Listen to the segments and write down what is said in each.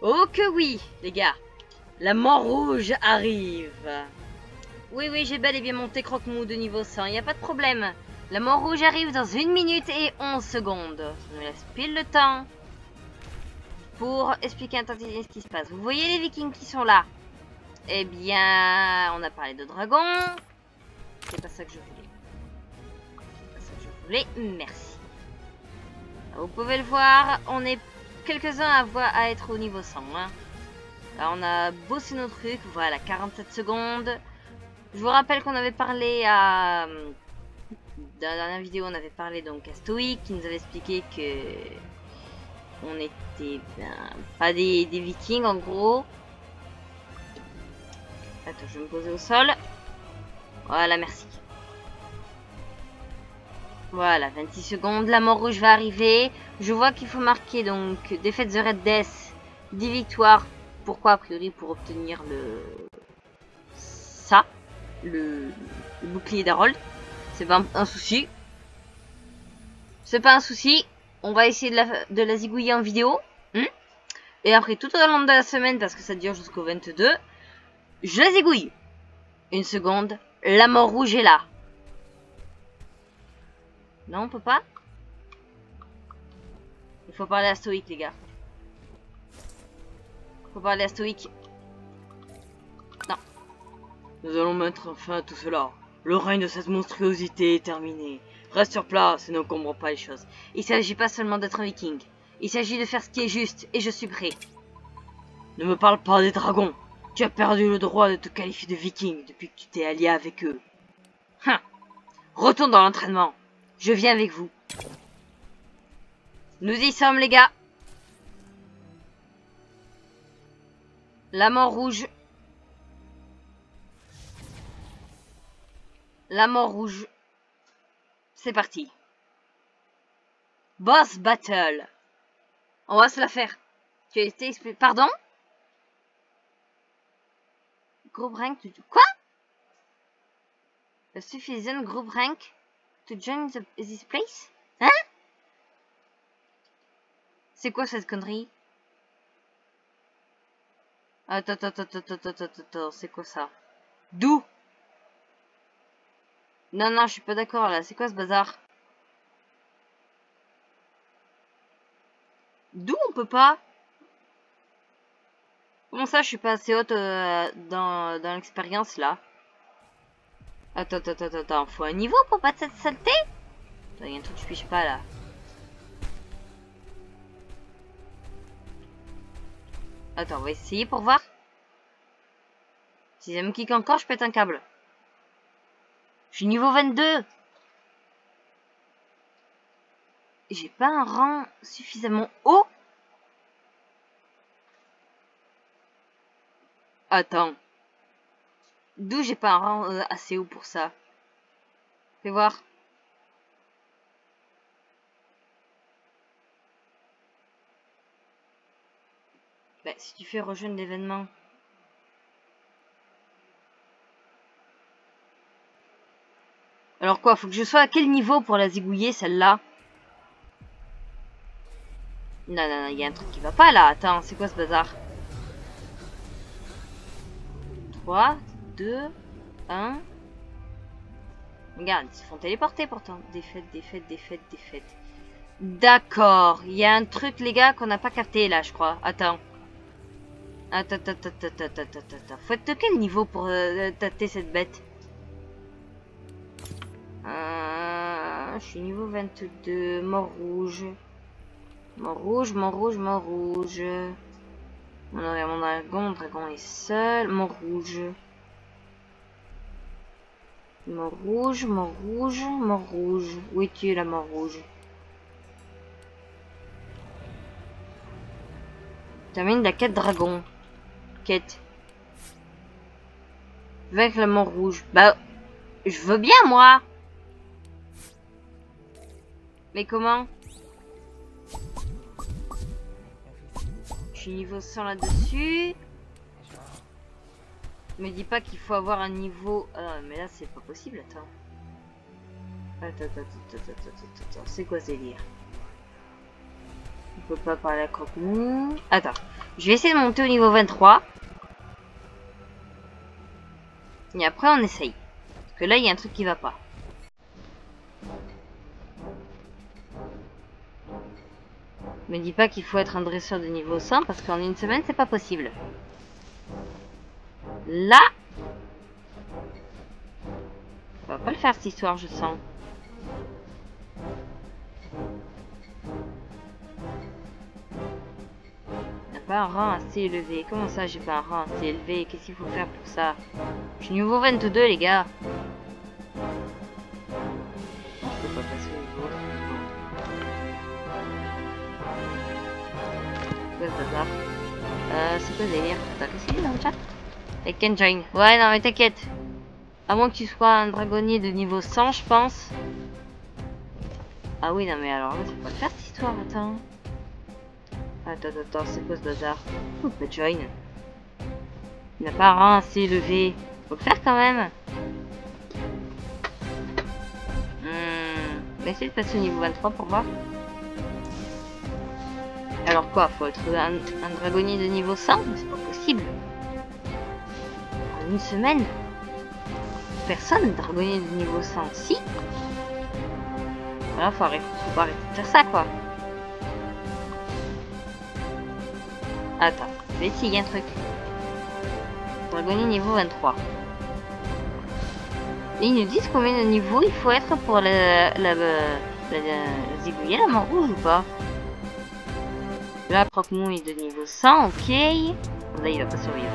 Oh que oui, les gars. La mort rouge arrive. Oui, oui, j'ai bel et bien monté Croque-Mou de niveau 100, y a pas de problème. La mort rouge arrive dans 1 minute et 11 secondes. Ça nous laisse pile le temps pour expliquer un tantinet ce qui se passe. Vous voyez les vikings qui sont là? Eh bien, on a parlé de dragons. C'est pas ça que je voulais. C'est pas ça que je voulais, merci. Vous pouvez le voir, on est quelques-uns à être au niveau 100. Hein. Là, on a bossé nos trucs. Voilà, 47 secondes. Je vous rappelle qu'on avait parlé à... Dans la dernière vidéo, on avait parlé donc à Stoic, qui nous avait expliqué que... On était pas des vikings, en gros. Attends, je vais me poser au sol. Voilà, merci. Voilà, 26 secondes, la mort rouge va arriver. Je vois qu'il faut marquer donc défaite The Red Death, 10 victoires. Pourquoi? A priori pour obtenir le bouclier d'Harold. C'est pas un souci. C'est pas un souci. On va essayer de la zigouiller en vidéo. Et après, tout au long de la semaine, parce que ça dure jusqu'au 22, je la zigouille. Une seconde, la mort rouge est là. Non, on peut pas? Il faut parler à Stoic, les gars. Faut parler à Stoic. Non. Nous allons mettre fin à tout cela. Le règne de cette monstruosité est terminé. Reste sur place et ne comprends pas les choses. Il s'agit pas seulement d'être un viking. Il s'agit de faire ce qui est juste et je suis prêt. Ne me parle pas des dragons. Tu as perdu le droit de te qualifier de viking depuis que tu t'es allié avec eux. Retourne dans l'entraînement. Je viens avec vous. Nous y sommes, les gars. La mort rouge. La mort rouge. C'est parti. Boss battle. On va se la faire. Tu as été expliqué. Pardon? Group rank. Quoi? A sufficient group rank to join this place? Hein? C'est quoi cette connerie? Attends, c'est quoi ça? D'où? Non, non, je suis pas d'accord là. C'est quoi ce bazar? D'où on peut pas? Comment ça, je suis pas assez haute dans l'expérience là? Attends. Faut un niveau pour battre cette saleté? Il y a un truc que je piche pas là. Attends, on va essayer pour voir. Si ça me kick encore, je pète un câble. Je suis niveau 22. J'ai pas un rang suffisamment haut. Attends. D'où j'ai pas un rang assez haut pour ça? Fais voir. Bah, si tu fais rejoindre l'événement. Alors quoi, faut que je sois à quel niveau pour la zigouiller celle-là? Non, il y a un truc qui va pas là. Attends, c'est quoi ce bazar? 3, 2, 1. Regarde, ils se font téléporter pourtant. Défaite. D'accord, il y a un truc les gars qu'on n'a pas capté là, je crois. Attends. Faut être de quel niveau pour tâter cette bête? Je suis niveau 22. Mort rouge. Mon dragon est seul. Mon rouge. Où es-tu la mort rouge? Termine la quête dragon. Quête. Avec la mort rouge. Bah, je veux bien moi. Mais comment? Je suis niveau 100 là-dessus. Me dis pas qu'il faut avoir un niveau... Ah, mais là, c'est pas possible, attends. C'est quoi ce délire? On peut pas parler à Croque-Mou. Attends. Je vais essayer de monter au niveau 23. Et après on essaye. Parce que là il y a un truc qui va pas. Me dis pas qu'il faut être un dresseur de niveau 100 parce qu'en une semaine c'est pas possible. Là, on va pas le faire cette histoire, je sens. On n'a pas un rang assez élevé. Comment ça, j'ai pas un rang assez élevé? Qu'est-ce qu'il faut faire pour ça? Je suis niveau 22, les gars. Je peux pas passer au niveau. C'est quoi ce bazar? C'est quoi ce délire? Attends, qu'est-ce qu'il dit dans le chat? I can join. Ouais, non, mais t'inquiète. À moins que tu sois un dragonnier de niveau 100, je pense. Ah oui, non, mais alors là, tu peux pas le faire cette histoire, attends. Attends, c'est quoi ce bazar? On peut join. Il n'a pas un rang assez élevé. Faut le faire quand même. On va essayer de passer au niveau 23 pour voir. Alors quoi? Faut être un dragonnier de niveau 100? C'est pas possible. En une semaine? Personne dragonnier de niveau 100. Si. Voilà, faut pas arrêter de faire ça, quoi. Attends, je vais essayer un truc. Dragonnier niveau 23. Et ils nous disent combien de niveaux il faut être pour les aiguilles la main rouge ou pas? Là, Croque-Mou est de niveau 100, ok. Là, il va pas survivre.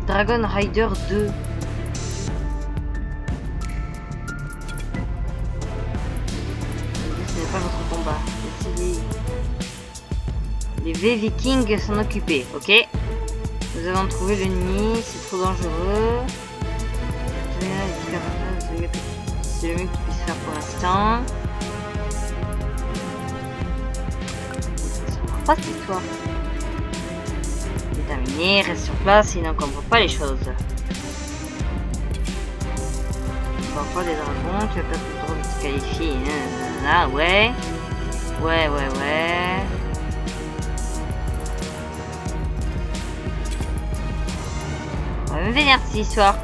Dragon Rider 2. Ce n'est pas votre combat. Laissez les V-Vikings s'en occuper, ok? Nous avons trouvé l'ennemi, c'est trop dangereux. C'est le mieux que tu puisses faire pour l'instant. Ça ne marche pas cette histoire. Terminé, reste sur place, sinon on ne comprend pas les choses. On va pas des dragons, tu vas pas tout le droit de te qualifier. Là, ouais. Ouais. On va me vénérer cette histoire.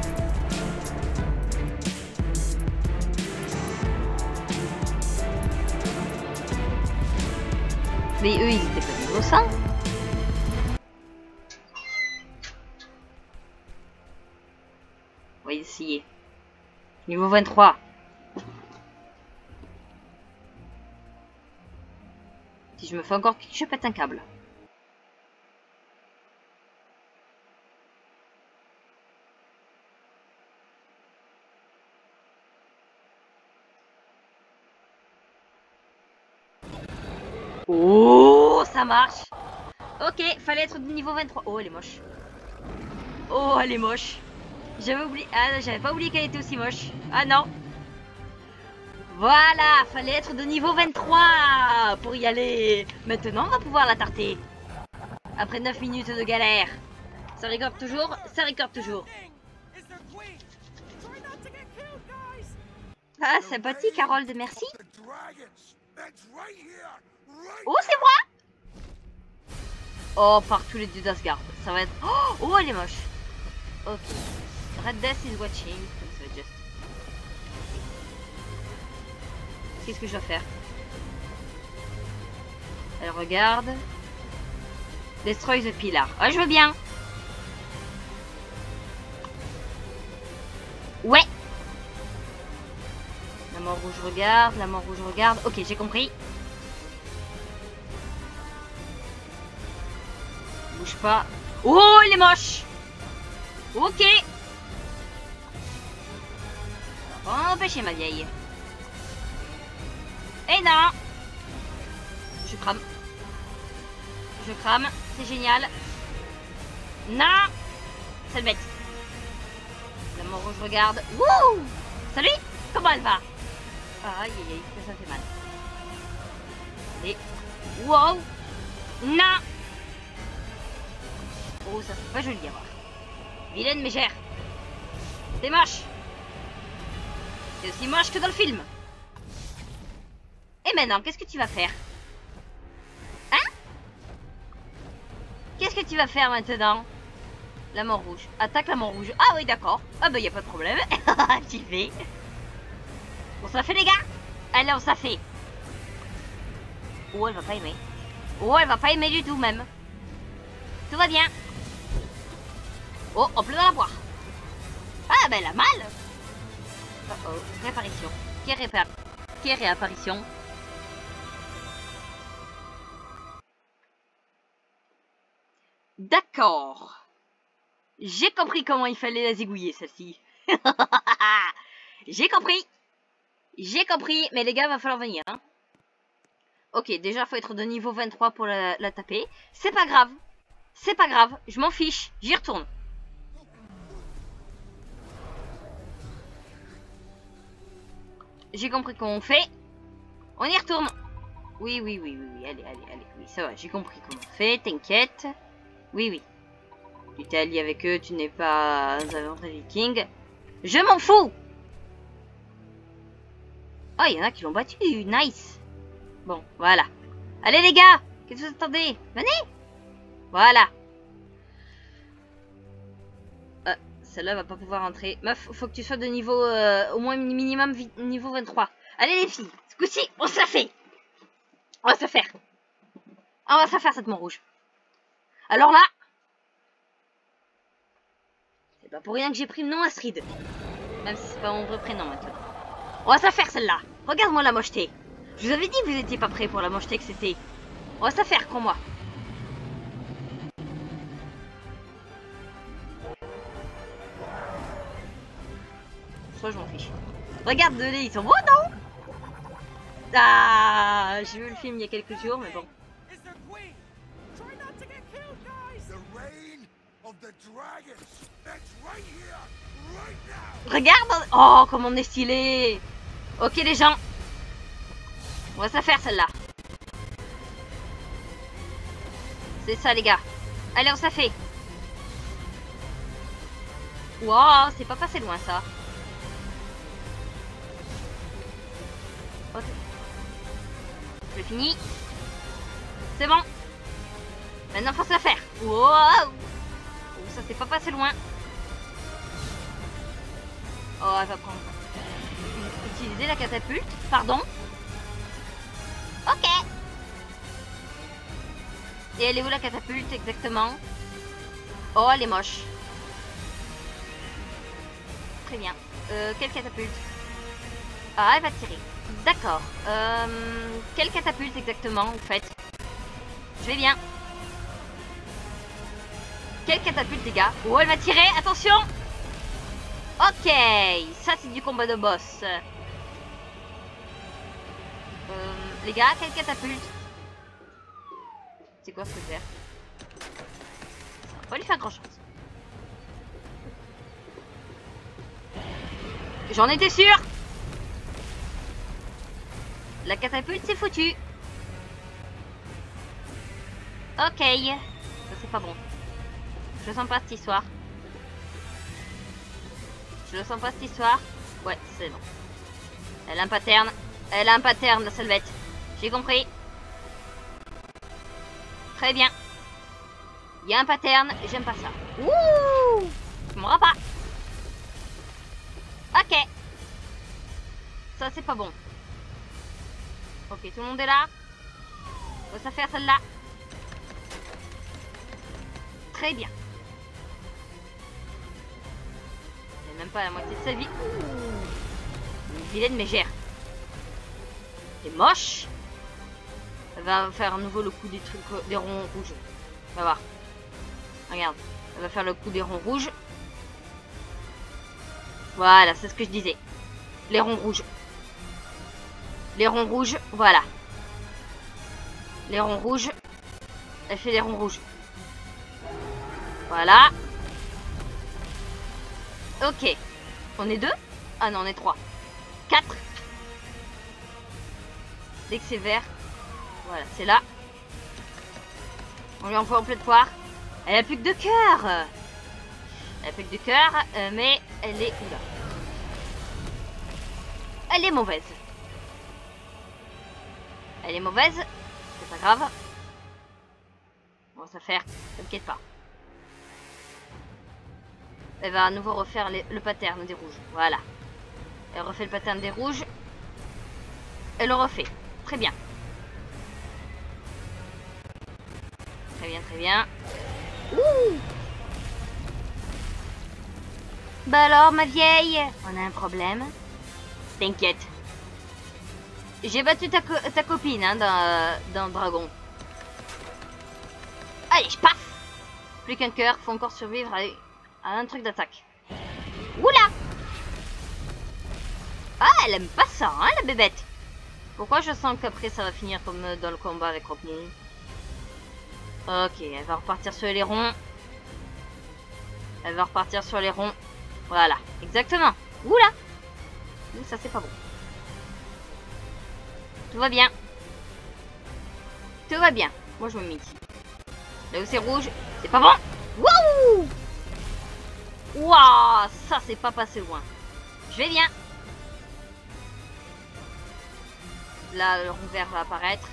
Mais eux, ils étaient pas niveau 100. On va essayer. Niveau 23. Si je me fais encore kick, je pète un câble. Oh, ça marche. Ok, fallait être de niveau 23. Oh, elle est moche. Oh, elle est moche. J'avais oublié. Ah, j'avais pas oublié qu'elle était aussi moche. Ah non. Voilà, fallait être de niveau 23 pour y aller. Maintenant, on va pouvoir la tarter. Après 9 minutes de galère. Ça recorde toujours, ça recorde toujours. Ah, sympathique, Harold, merci. Oh, c'est moi. Oh, par tous les dieux d'Asgard. Ça va être... Oh, elle est moche. Ok. Red Death is watching. Qu'est-ce que je dois faire? Elle regarde. Destroy the pillar. Oh, je veux bien. Ouais. La mort rouge regarde. La mort rouge regarde. Ok, j'ai compris. Bouge pas. Oh, il est moche. Ok. On va empêcher ma vieille. Et non. Je crame. Je crame. C'est génial. Non. C'est bête. La mort rouge regarde. Wouh. Salut. Comment elle va? Aïe aïe aïe, ça fait mal. Allez. Wow. Non. Oh, ça c'est pas joli à voir. Vilaine mégère. C'est moche. C'est aussi moche que dans le film. Et maintenant, qu'est-ce que tu vas faire? Hein? Qu'est-ce que tu vas faire maintenant? La mort rouge. Attaque la mort rouge. Ah oui, d'accord. Ah bah y a pas de problème. J'y vais. On s'en fait les gars. Allez, on s'en fait. Oh, elle va pas aimer. Oh, elle va pas aimer du tout même. Tout va bien. Oh, en plein dans la poire. Ah, ben elle a mal. Oh oh, réapparition. Qui est réapparition? D'accord. J'ai compris comment il fallait la zigouiller, celle-ci. J'ai compris. J'ai compris, mais les gars, va falloir venir. Hein. Ok, déjà, faut être de niveau 23 pour la taper. C'est pas grave. C'est pas grave, je m'en fiche. J'y retourne. J'ai compris comment on fait. On y retourne. Oui, oui, oui, oui, oui. Allez, allez, allez. Oui, ça va, j'ai compris comment on fait. T'inquiète. Oui, oui. Tu t'es allié avec eux, tu n'es pas un vrai viking. Je m'en fous. Oh, il y en a qui l'ont battu. Nice. Bon, voilà. Allez, les gars. Qu'est-ce que vous attendez? Venez. Voilà. Celle-là va pas pouvoir entrer. Meuf, faut que tu sois de niveau, au moins minimum niveau 23. Allez les filles, ce coup-ci, on se la fait. On va se la faire. On va se la faire cette mort rouge. Alors là, c'est pas pour rien que j'ai pris le nom Astrid. Même si c'est pas mon vrai prénom maintenant. On va se la faire celle-là. Regarde-moi la mocheté. Je vous avais dit que vous étiez pas prêts pour la mocheté que c'était. On va se la faire, crois-moi. Soit je m'en fiche. Regarde-les, ils sont beaux, non? Ah, j'ai vu le film il y a quelques jours, mais bon. Regarde. Oh, comme on est stylé. Ok les gens. On va se la faire celle-là. C'est ça les gars. Allez, on se la fait. Wow, c'est pas passé loin ça. Ok. Je finis. C'est bon. Maintenant faut se la faire. Wow. Oh, ça c'est pas passé loin. Oh, elle va prendre. Utiliser la catapulte. Pardon. Ok. Et elle est où la catapulte exactement? Oh, elle est moche. Très bien. Quelle catapulte? Ah, elle va tirer. D'accord. Quelle catapulte exactement, en fait? Je vais bien. Quelle catapulte, les gars? Oh, elle va tirer. Attention. Ok. Ça, c'est du combat de boss. Les gars, quelle catapulte? C'est quoi ce faire? Ça va pas lui faire grand chose. J'en étais sûr. La catapulte, c'est foutu. Ok. Ça, c'est pas bon. Je le sens pas cette histoire. Je le sens pas cette histoire. Ouais, c'est bon. Elle a un pattern. Elle a un pattern, la salvette. J'ai compris. Très bien. Il y a un pattern, j'aime pas ça. Ouh, je m'en rends pas. Ok. Ça, c'est pas bon. Ok, tout le monde est là. On va se faire celle-là. Très bien. Elle n'a même pas la moitié de sa vie. Ouh. Une vilaine mégère. C'est moche. Elle va faire à nouveau le coup des trucs, des ronds rouges. On va voir. Regarde. Elle va faire le coup des ronds rouges. Voilà, c'est ce que je disais. Les ronds rouges. Les ronds rouges, voilà. Les ronds rouges. Elle fait les ronds rouges. Voilà. Ok. On est 2? Ah non, on est 3. 4. Dès que c'est vert. Voilà, c'est là. On lui envoie en pleine poire. Elle a plus que 2 cœurs. Elle a plus que 2 cœurs, mais elle est... Oula. Elle est mauvaise. Elle est mauvaise. C'est pas grave. On va se faire. T'inquiète pas. Elle va à nouveau refaire le pattern des rouges. Voilà. Elle refait le pattern des rouges. Elle le refait. Très bien. Très bien, très bien. Ouh! Bah alors, ma vieille, on a un problème? T'inquiète. J'ai battu ta copine hein, dans Dragon. Allez, je paf! Plus qu'un cœur, faut encore survivre à un truc d'attaque. Oula! Ah, elle aime pas ça, hein, la bébête. Pourquoi je sens qu'après ça va finir comme dans le combat avec Rockmoon? Ok, elle va repartir sur les ronds. Elle va repartir sur les ronds. Voilà, exactement. Oula! Ça c'est pas bon. Tout va bien. Tout va bien. Moi je me mets ici. Là où c'est rouge, c'est pas bon. Wouh! Waouh! Ça c'est pas passé loin. Je vais bien. Là, le rond vert va apparaître.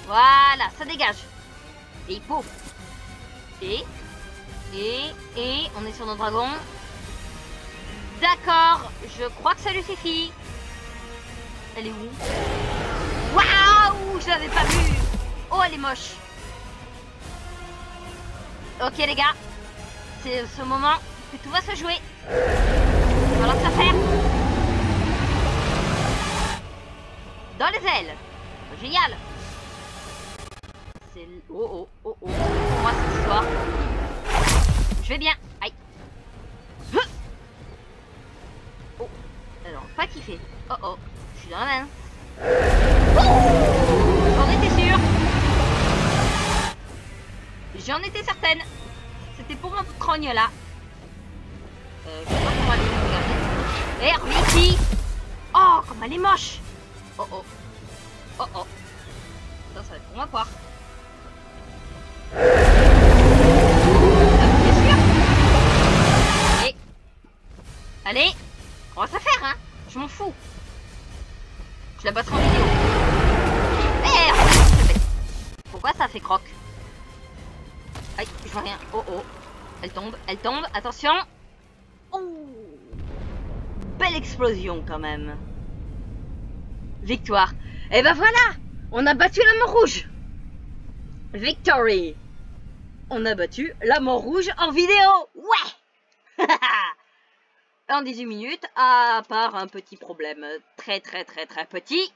Voilà, ça dégage. Et il faut. Et, on est sur nos dragons. D'accord, je crois que ça lui suffit. Elle est où? Waouh! Je l'avais pas vue. Oh, elle est moche. Ok, les gars. C'est ce moment que tout va se jouer. Voilà ça faire. Dans les ailes. Génial. C'est... Oh. Pour moi, cette histoire. Je vais bien. Aïe. Oh. Alors, pas kiffé. Oh. Je suis dans la main. J'en étais sûre. J'en étais certaine. C'était pour mon crogne là. Je sais pas comment elle est. Et reviens ici. Oh, comme elle est moche. Oh. Ça va être pour ma poire. Bien sûr. Allez, on va se faire, hein. Je m'en fous. Je la battrai en vidéo. Merde. Pourquoi ça fait croc? Aïe, je vois rien. Oh. Elle tombe. Attention. Oh. Belle explosion quand même. Victoire. Et ben voilà, on a battu la mort rouge. Victory. On a battu la mort rouge en vidéo. Ouais. En 18 minutes, à part un petit problème très petit.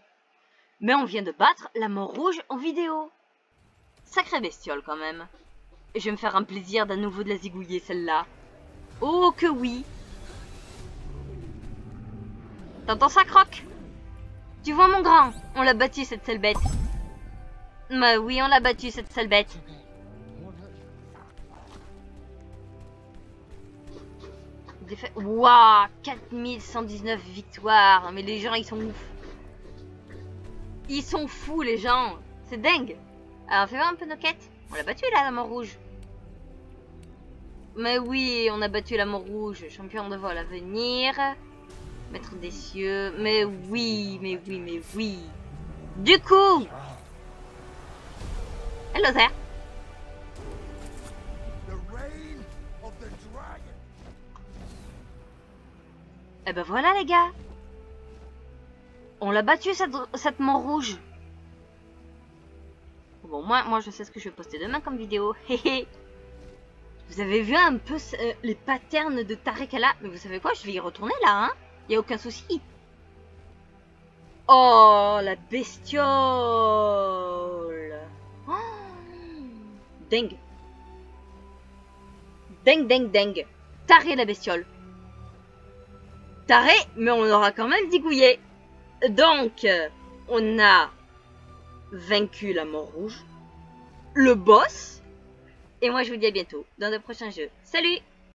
Mais on vient de battre la mort rouge en vidéo. Sacrée bestiole quand même. Et je vais me faire un plaisir d'un nouveau de la zigouiller celle-là. Oh que oui. T'entends ça, Croc? Tu vois mon grand? On l'a battu cette sale bête. Bah oui, on l'a battu cette sale bête. Waouh, 4119 victoires. Mais les gens, ils sont ouf. Ils sont fous, les gens. C'est dingue. Alors, fais voir un peu nos quêtes. On l'a battu là, la mort rouge. Mais oui, on a battu la mort rouge. Champion de vol à venir. Maître des cieux. Mais oui. Du coup. Hello there. Eh ben voilà les gars. On l'a battu cette mort rouge. Bon moi je sais ce que je vais poster demain comme vidéo. Vous avez vu un peu les patterns de Tarekala. Mais vous savez quoi, je vais y retourner là hein. Y a aucun souci. Oh la bestiole. Oh. Dingue. Dingue. Taré la bestiole. Taré, mais on aura quand même zigouillé. Donc, on a vaincu la mort rouge, le boss, et moi je vous dis à bientôt dans de prochains jeux. Salut!